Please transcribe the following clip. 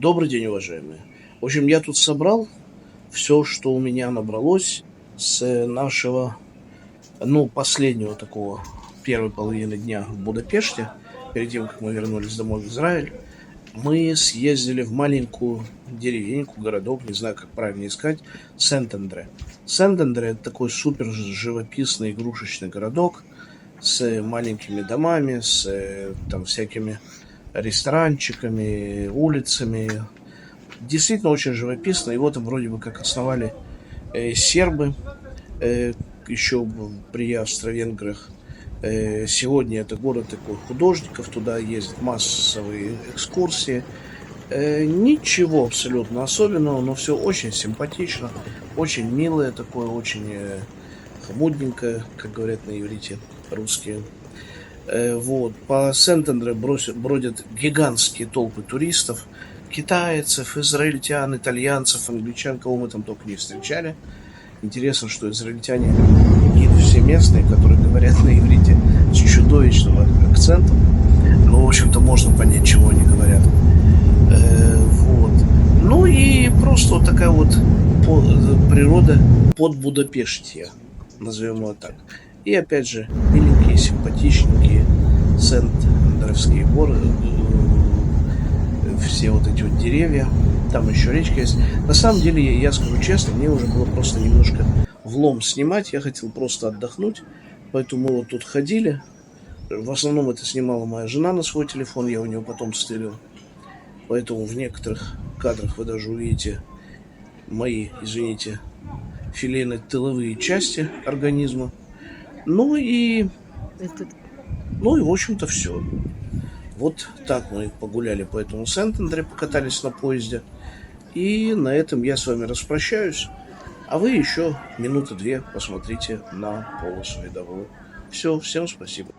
Добрый день, уважаемые. В общем, я тут собрал все, что у меня набралось с нашего, последнего такого первой половины дня в Будапеште, перед тем, как мы вернулись домой в Израиль. Мы съездили в маленькую деревеньку, городок, не знаю, как правильно искать, Сент-Андре. Сент-Андре — это такой супер живописный игрушечный городок с маленькими домами, с там всякими ресторанчиками, улицами. Действительно очень живописно. Его там вроде бы как основали сербы э, еще при Австро-Венграх. Сегодня это город такой художников, туда ездят массовые экскурсии. Ничего абсолютно особенного, но все очень симпатично, очень милое такое, очень хмудненькое, как говорят на иврите русские. Вот. По Сент-Андре бродят гигантские толпы туристов, китайцев, израильтян, итальянцев, англичан, кого мы там только не встречали. Интересно, что израильтяне какие-то все местные, которые говорят на иврите с чудовищным акцентом. Но, в общем-то, можно понять, чего они говорят. Вот. Ну и просто вот такая вот природа под Будапештия, назовем его так. И опять же, миленькие, симпатичненькие Сент-Андреевские горы, все вот эти вот деревья. Там еще речка есть. На самом деле, я скажу честно, мне уже было просто немножко влом снимать. Я хотел просто отдохнуть. Поэтому мы вот тут ходили. В основном это снимала моя жена на свой телефон. Я у нее потом стырил. Поэтому в некоторых кадрах вы даже увидите мои, извините, филейно-тыловые части организма. Ну и, в общем-то, все. Вот так мы погуляли по этому Сент-Андре, покатались на поезде. И на этом я с вами распрощаюсь. А вы еще минуты две посмотрите на полосу видовую. Все, всем спасибо.